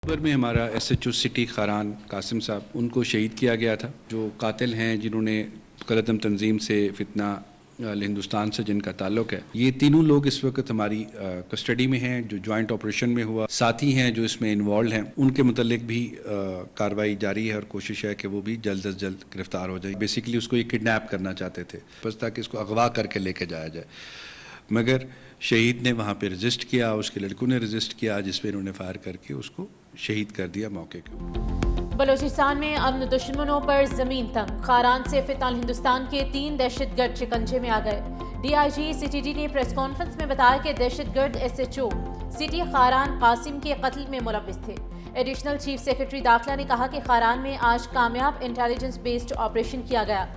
अक्टूबर में हमारा SHO city Kharan Qasim साहब उनको शहीद किया गया था। जो कातिल हैं जिन्होंने गलतम तंजीम से फितना हिंदुस्तान से जिनका ताल्लुक है, ये तीनों लोग इस वक्त हमारी कस्टडी में हैं। जो जॉइंट ऑपरेशन में हुआ, साथी हैं जो इसमें इन्वॉल्व हैं, उनके मुतल्लिक भी कार्रवाई जारी है और कोशिश है कि वो भी जल्द अज जल्द गिरफ्तार हो जाए। बेसिकली उसको ये किडनैप करना चाहते थे बस ताकि इसको अगवा करके लेके जाया जाए, मगर शहीद ने वहाँ पे रजिस्ट किया, उसके लड़कों ने रजिस्ट किया, जिसमें इन्होंने फायर करके उसको शहीद कर दिया मौके के। बलोचिस्तान में अमन दुश्मनों पर जमीन तंग। खारान से फितनाल हिंदुस्तान के 3 दहशतगर्द शिकंजे में आ गए। डीआईजी सीटीडी ने प्रेस कॉन्फ्रेंस में बताया कि दहशतगर्द एसएचओ सिटी खारान कासिम के कत्ल में मुलव्विस थे। एडिशनल चीफ सेक्रेटरी दाखिला ने कहा कि खारान में आज कामयाब इंटेलिजेंस बेस्ड ऑपरेशन किया गया।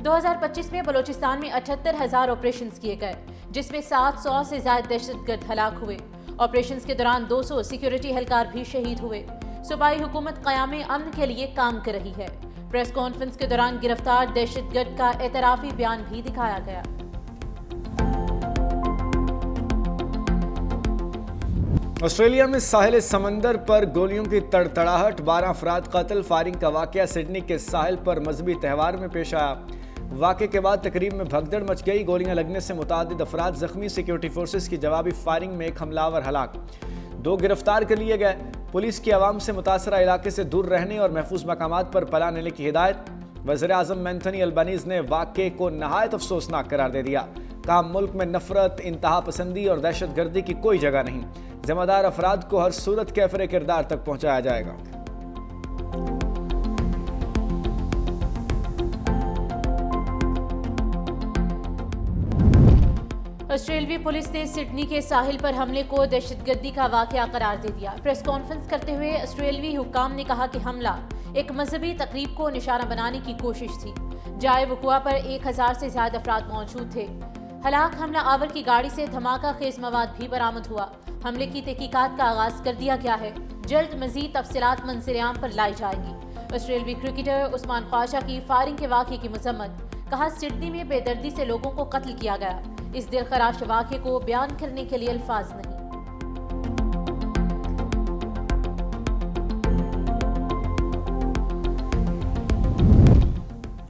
2025 में बलोचिस्तान में 78,000 ऑपरेशन किए गए, जिसमें 700 से ज्यादा दहशतगर्द हलाक हुए। ऑपरेशंस के दौरान 200 सिक्योरिटी एहलकार भी शहीद हुए। सूबाई हुकूमत क़याम अमन के लिए काम कर रही है। प्रेस कॉन्फ्रेंस के दौरान गिरफ्तार दहशतगर्द का एतराफी बयान भी दिखाया गया। ऑस्ट्रेलिया में साहिल समंदर पर गोलियों की तड़तड़ाहट, 12 अफराद कत्ल। फायरिंग का वाकया सिडनी के साहिल पर मजहबी त्यौहार में पेश आया। वाक़े के बाद तकरीब में भगदड़ मच गई। गोलियां लगने से मुतादिद अफराद जख्मी। सिक्योरिटी फोर्सेस की जवाबी फायरिंग में एक हमलावर हलाक, 2 गिरफ्तार कर लिए गए। पुलिस की आवाम से मुतासरा इलाके से दूर रहने और महफूज मकामात पर पला लेने की हिदायत। वज़ीर आज़म एंथनी अल्बानीज ने वाक़े को नहायत अफसोसनाक करार दे दिया। कहा, मुल्क में नफरत, इंतहा पसंदी और दहशत गर्दी की कोई जगह नहीं। जिम्मेदार अफराद को हर सूरत कैफरे किरदार तक पहुँचाया जाएगा। ऑस्ट्रेलियाई पुलिस ने सिडनी के साहिल पर हमले को दहशतगर्दी का वाकया करार दे दिया। प्रेस कॉन्फ्रेंस करते हुए ऑस्ट्रेलियाई हुक्काम ने कहा कि हमला एक मजहबी तकरीब को निशाना बनाने की कोशिश थी। जाए वकुआ पर 1000 से ज्यादा अफराद मौजूद थे। हलाक हमला आवर की गाड़ी से धमाका खेज मवाद भी बरामद हुआ। हमले की तहकीकात का आगाज कर दिया गया है। जल्द मजीद तफसीलात मंजर-ए-आम पर लाई जाएगी। ऑस्ट्रेलियाई क्रिकेटर उस्मान ख्वाजा की फायरिंग के वाकये की मजम्मत। कहा, सिडनी में बेदर्दी से लोगों को कत्ल किया गया। इस दिलखराश वाक़े को बयान करने के लिए अल्फाज नहीं।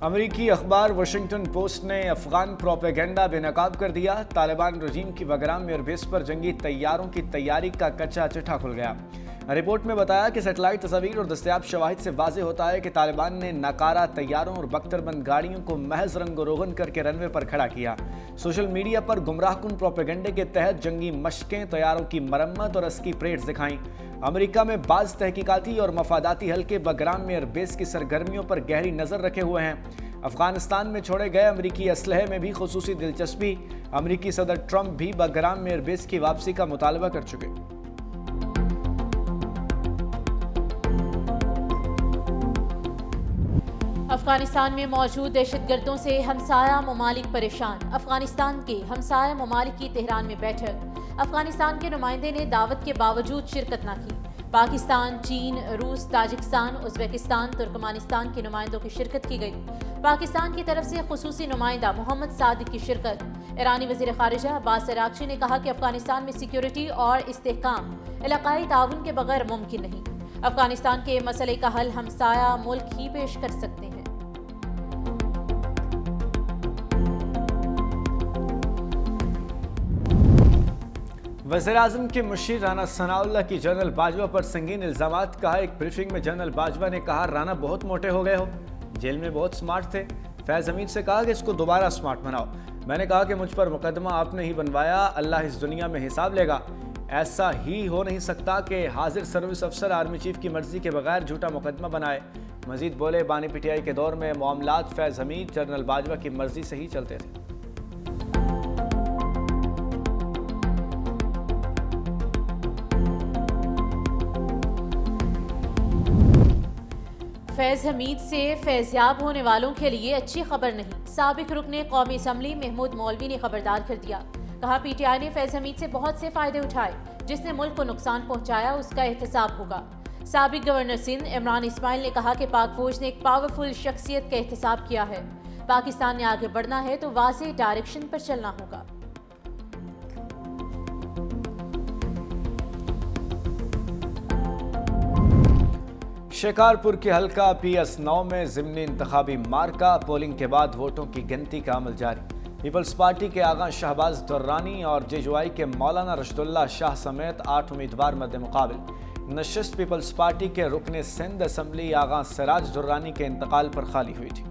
अमरीकी अखबार वाशिंगटन पोस्ट ने अफगान प्रोपेगेंडा बेनकाब कर दिया। तालिबान रजीम की बगराम एयरबेस पर जंगी तैयारों की तैयारी का कच्चा चिट्ठा खुल गया। रिपोर्ट में बताया कि सेटेलाइट तस्वीर और दस्तयाब शवाहिद से वाज़ेह होता है कि तालिबान ने नाकारा तैयारों और बख्तरबंद गाड़ियों को महज रंग रोगन करके रनवे पर खड़ा किया। सोशल मीडिया पर गुमराहकुन प्रोपेगेंडे के तहत जंगी मशकें, तैयारों की मरम्मत और अस्की परेड्स दिखाई। अमेरिका में बाज़ तहकीकाती और मफादाती हल्के बगराम एयरबेस की सरगर्मियों पर गहरी नज़र रखे हुए हैं। अफगानिस्तान में छोड़े गए अमरीकी असलहे में भी खुसूसी दिलचस्पी। अमरीकी सदर ट्रंप भी बगराम एयरबेस की वापसी का मुतालबा कर चुके। अफगानिस्तान में मौजूद दहशतगर्दों से हमसाया ममालिक परेशान। अफगानिस्तान के हमसाया ममालिक की तेहरान में बैठक। अफगानिस्तान के नुमाइंदे ने दावत के बावजूद शिरकत न की। पाकिस्तान, चीन, रूस, ताजिकिस्तान, उज़्बेकिस्तान, तुर्कमानिस्तान के नुमाइंदों की शिरकत की गई। पाकिस्तान की तरफ से खुसूसी नुमाइंदा मोहम्मद सादिक की शिरकत। ईरानी वज़ीर ख़ारिजा अब्बास अराग़ची ने कहा कि अफगानिस्तान में सिक्योरिटी और इस्तेहकाम इलाकाई ताउन के बगैर मुमकिन नहीं। अफगानिस्तान के मसले का हल हमसाया मुल्क ही पेश कर सकते हैं। वज़ीर-ए-आज़म के मुशीर राना सनाउल्लाह की जनरल बाजवा पर संगीन इल्ज़ामात। कहा, एक ब्रीफिंग में जनरल बाजवा ने कहा, राना बहुत मोटे हो गए हो, जेल में बहुत स्मार्ट थे। फैज़ हमीद से कहा कि इसको दोबारा स्मार्ट बनाओ। मैंने कहा कि मुझ पर मुकदमा आपने ही बनवाया, अल्लाह इस दुनिया में हिसाब लेगा। ऐसा ही हो नहीं सकता कि हाजिर सर्विस अफसर आर्मी चीफ की मर्जी के बगैर झूठा मुकदमा बनाए। मजीद बोले, बानी पीटीआई के दौर में मामलात फैज़ हमीद जनरल बाजवा की मर्जी से ही चलते थे। फैज़ हमीद से फैज़याब होने वालों के लिए अच्छी खबर नहीं। साबिक रुकने कौमी असम्बली महमूद मौलवी ने खबरदार कर दिया। कहा, पीटीआई ने फैज़ हमीद से बहुत से फायदे उठाए। जिसने मुल्क को नुकसान पहुंचाया उसका एहतसाब होगा। साबिक गवर्नर सिंध इमरान इस्माइल ने कहा कि पाक फौज ने एक पावरफुल शख्सियत का एहतसाब किया है। पाकिस्तान ने आगे बढ़ना है तो वाज़ेह डायरेक्शन पर चलना होगा। शिकारपुर के हल्का PS9 में ज़िमनी इंतखाबी मार्का, पोलिंग के बाद वोटों की गिनती का अमल जारी। पीपल्स पार्टी के आगा शहबाज दुर्रानी और जेजुआई के मौलाना रशदुल्ला शाह समेत 8 उम्मीदवार मद्द मुकाबिल। नशिस्त पीपल्स पार्टी के रुकने सिंध असम्बली आगा सिराज दुर्रानी के इंतकाल पर खाली हुई थी।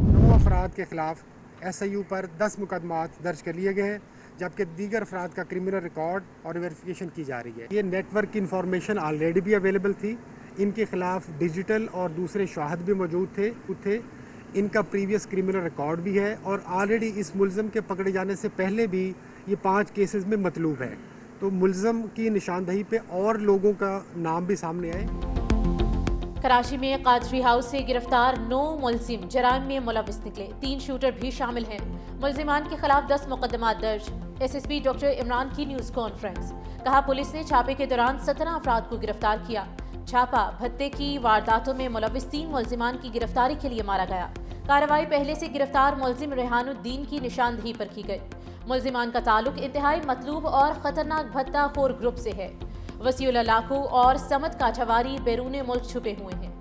9 अफराद के खिलाफ SIU पर 10 मुकदमात दर्ज कर लिए गए हैं, जबकि दीगर अफराद का क्रिमिनल रिकॉर्ड और वेरिफिकेशन की जा रही है। ये नेटवर्क की इंफॉर्मेशन ऑलरेडी भी अवेलेबल थी। इनके खिलाफ डिजिटल और दूसरे शाहिद भी मौजूद थे। इनका प्रीवियस क्रिमिनल रिकॉर्ड भी है और ऑलरेडी इस मुलज़म के पकड़े जाने से पहले भी ये 5 केसेस में मतलूब है। तो मुलज़म की निशानदही पे और लोगों का नाम भी सामने आए। कराची में कादरी हाउस से गिरफ्तार 9 मुलजिम जराइम में मुलविस निकले। 3 शूटर भी शामिल हैं। मुलजिमान के खिलाफ 10 मुकदमात दर्ज। SSP डॉक्टर इमरान की न्यूज़ कॉन्फ्रेंस। कहा पुलिस ने छापे के दौरान 17 अफराद को गिरफ्तार किया। छापा भत्ते की वारदातों में मुलविस 3 मुलजिमान की गिरफ्तारी के लिए मारा गया। कार्रवाई पहले से गिरफ्तार मुलजिम रेहानुद्दीन की निशानदही पर की गई। मुलजिमान का ताल्लुक इंतहाई मतलूब और खतरनाक भत्ता खोर ग्रुप से है। वसीउल्लाह लाखू और समद काछावारी बैरून मुल्क छुपे हुए हैं।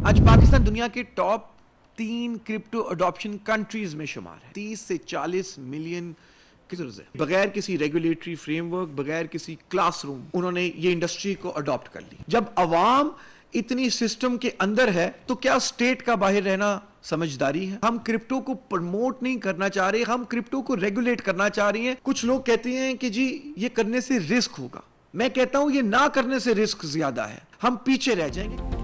आज पाकिस्तान दुनिया के टॉप 3 क्रिप्टो अडॉप्शन कंट्रीज में शुमार है। 30 से 40 मिलियन बगैर किसी रेगुलेटरी फ्रेमवर्क, बगैर किसी क्लासरूम उन्होंने ये इंडस्ट्री को अडॉप्ट कर ली। जब अवाम इतनी सिस्टम के अंदर है तो क्या स्टेट का बाहर रहना समझदारी है? हम क्रिप्टो को प्रमोट नहीं करना चाह रहे, हम क्रिप्टो को रेगुलेट करना चाह रहे हैं। कुछ लोग कहते हैं कि जी ये करने से रिस्क होगा। मैं कहता हूं ये ना करने से रिस्क ज्यादा है, हम पीछे रह जाएंगे।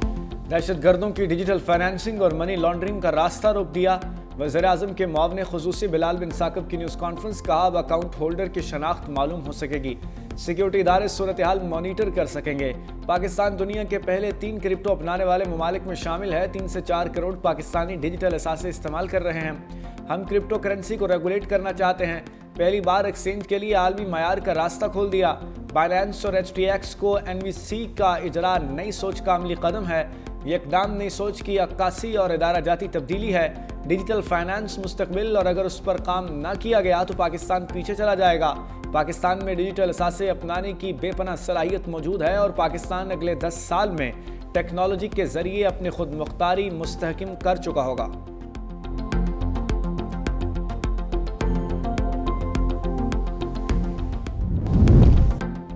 दहशतगर्दों की डिजिटल फाइनेंसिंग और मनी लॉन्ड्रिंग का रास्ता रोक दिया। वज़ीर-ए-आज़म के मुआविन ख़ुसूसी बिलाल बिन साकिब की न्यूज़ कॉन्फ्रेंस। कहा अब अकाउंट होल्डर की शनाख्त मालूम हो सकेगी। सिक्योरिटी इदारे सूरत हाल मॉनिटर कर सकेंगे। पाकिस्तान दुनिया के पहले 3 क्रिप्टो अपनाने वाले ममालिक में शामिल है। 3 से 4 करोड़ पाकिस्तानी डिजिटल असासे इस्तेमाल कर रहे हैं। हम क्रिप्टो करेंसी को रेगुलेट करना चाहते हैं। पहली बार एक्सचेंज के लिए आलमी मयार का रास्ता खोल दिया। बाइनेंस और HTX को NVC का इजरा नई सोच का अमली कदम है। ये इकदाम नई सोच की अक्कासी और इदारा जाती तब्दीली है। डिजिटल फाइनेंस मुस्तकबिल, और अगर उस पर काम ना किया गया तो पाकिस्तान पीछे चला जाएगा। पाकिस्तान में डिजिटल असासे अपनाने की बेपनाह सलाहियत मौजूद है और पाकिस्तान अगले 10 साल में टेक्नोलॉजी के जरिए अपनी खुद मुख्तारी मुस्तहकम कर चुका होगा।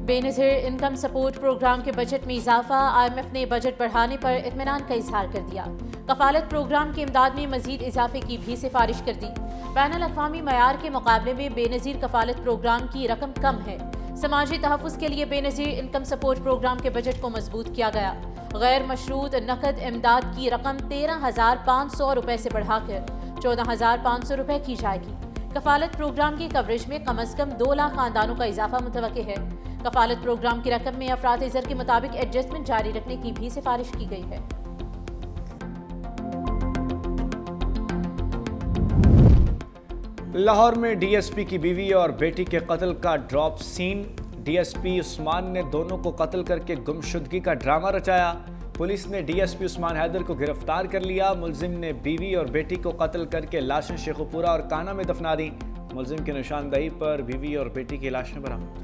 बेनज़ीर इनकम सपोर्ट प्रोग्राम के बजट में इजाफा। IMF ने बजट बढ़ाने पर इत्मीनान का इजहार कर दिया। कफालत प्रोग्राम की इमदाद में मजीद इजाफे की भी सिफारिश कर दी। बैनुल अक़वामी मयार के मुकाबले में बेनज़ीर कफालत प्रोग्राम की रकम कम है। समाजी तहफ़्फ़ुज़ के लिए बेनज़ीर इनकम सपोर्ट प्रोग्राम के बजट को मजबूत किया गया। गैर मशरूत नकद इमदाद की रकम 13,500 रुपये से बढ़ाकर 14,500 रुपये की जाएगी। कफालत प्रोग्राम की कवरेज में कम अज़ कम 2 लाख खानदानों का इजाफा मुतवक्के है। कफालत प्रोग्राम की रकम में अफराद ज़र के मुताबिक एडजस्टमेंट जारी रखने की भी सिफारिश की गई है। लाहौर में DSP की बीवी और बेटी के कत्ल का ड्रॉप सीन। DSP उस्मान ने दोनों को कत्ल करके गुमशुदगी का ड्रामा रचाया। पुलिस ने DSP उस्मान हैदर को गिरफ्तार कर लिया। मुलजिम ने बीवी और बेटी को कत्ल करके लाशें शेखुपुरा और काना में दफना दी। मुलजिम की निशानदही पर बीवी और बेटी की लाशें बरामद।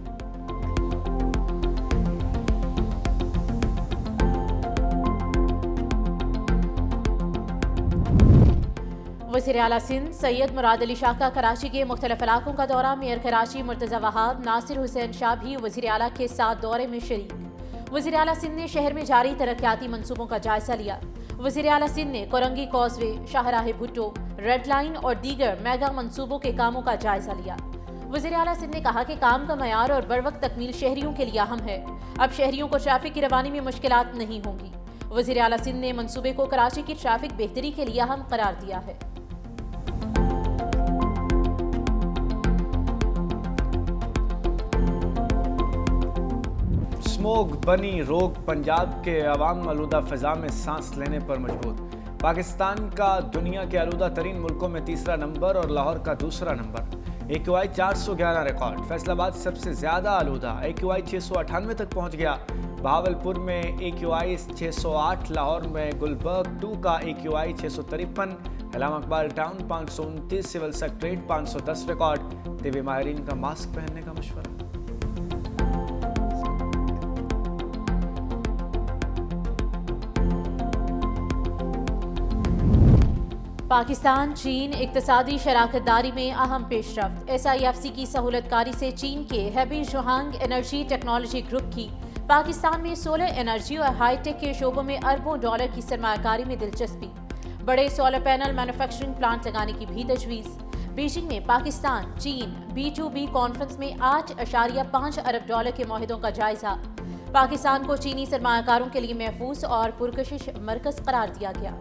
वज़ीर आला सिंध सैयद मुराद अली शाह का कराची के मुख्तलिफ इलाकों का दौरा। मेयर कराची मुर्तज़ा वहाब, नासिर हुसैन शाह भी वज़ीर आला के साथ दौरे में शरीक। वज़ीर आला सिंध ने शहर में जारी तरक्याती मंसूबों का जायजा लिया। वज़ीर आला सिंध ने कोरंगी कॉजवे, शाहराह भुट्टो, रेड लाइन और दीगर मेगा मंसूबों के कामों का जायजा लिया। वज़ीर आला सिंध ने कहा कि काम का मयार और बरवक्त तकमील शहरियों के लिए अहम है। अब शहरियों को ट्रैफिक की रवानी में मुश्किलात नहीं होंगी। वज़ीर आला सिंध ने मंसूबे को कराची की ट्रैफिक बेहतरी के लिए अहम करार दिया है। स्मोक बनी रोग पंजाब के अवाम आलूदा फ़िज़ा में सांस लेने पर मजबूर। पाकिस्तान का दुनिया के आलूदा तरीन मुल्कों में 3रा नंबर और लाहौर का 2रा नंबर। AQI 411 record. फैसलाबाद सबसे ज़्यादा आलूदा, AQI 698 तक पहुँच गया। बहावलपुर में AQI 608, लाहौर में गुलबर्ग 2 का AQI 653, Allama Iqbal town 529, civil secretariat 510 record. TV माहिरीन का मास्क पहनने का मशवरा। पाकिस्तान चीन इक्तिसादी शराकतदारी में अहम पेशरफ्त। SIFC की सहूलतकारी से चीन के हेबी जोहांग एनर्जी टेक्नोलॉजी ग्रुप की पाकिस्तान में सोलर एनर्जी और हाईटेक के शोबों में अरबों डॉलर की सरमायाकारी में दिलचस्पी। बड़े सोलर पैनल मैन्युफैक्चरिंग प्लांट लगाने की भी तजवीज़। बीजिंग में पाकिस्तान चीन B2B कॉन्फ्रेंस में 8.5 अरब डॉलर के मुआहदों का जायजा। पाकिस्तान को चीनी सरमायाकारों के लिए महफूज और पुरकशिश मरकज करार दिया गया।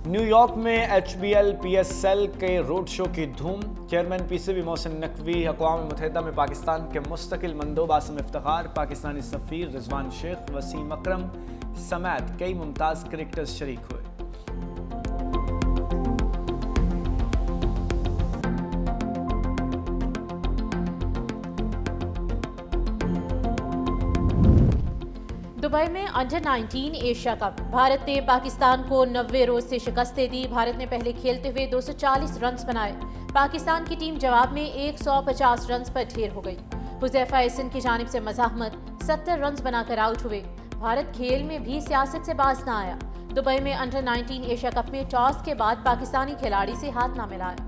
न्यूयॉर्क में HBL PSL के रोड शो की धूम। चेयरमैन PCB मोहसिन नकवी, अक़वाम मुत्तहिदा में पाकिस्तान के मुस्तकिल मंदोब आसिम इफ्तिखार, पाकिस्तानी सफ़ीर रिजवान शेख, वसीम अकरम समेत कई मुमताज़ क्रिकेटर्स शरीक हुए। दुबई में अंडर 19 एशिया कप। भारत ने पाकिस्तान को 90 रोज से शिकस्त दे दी। भारत ने पहले खेलते हुए 240 रन्स बनाए। पाकिस्तान की टीम जवाब में 150 रन्स पर ढेर हो गई। हुज़ैफा एहसन की जानिब से मज़ाहमत, 70 रन्स बनाकर आउट हुए। भारत खेल में भी सियासत से बाज ना आया। दुबई में अंडर 19 एशिया कप में टॉस के बाद पाकिस्तानी खिलाड़ी से हाथ ना मिलाया।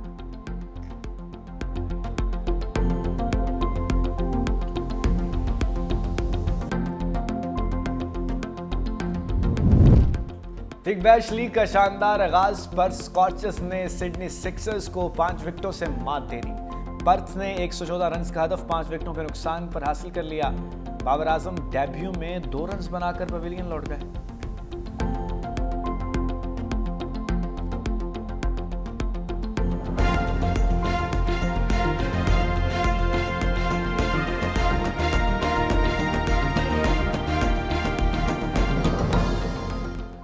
बिग बैश लीग का शानदार आगाज। पर्थ स्कॉचर्स ने सिडनी सिक्सर्स को 5 विकेटों से मात दे दी। पर्थ ने 114 रन्स का हदफ 5 विकेटों के नुकसान पर हासिल कर लिया। बाबर आजम डेब्यू में 2 रन्स बनाकर पवेलियन लौट गए।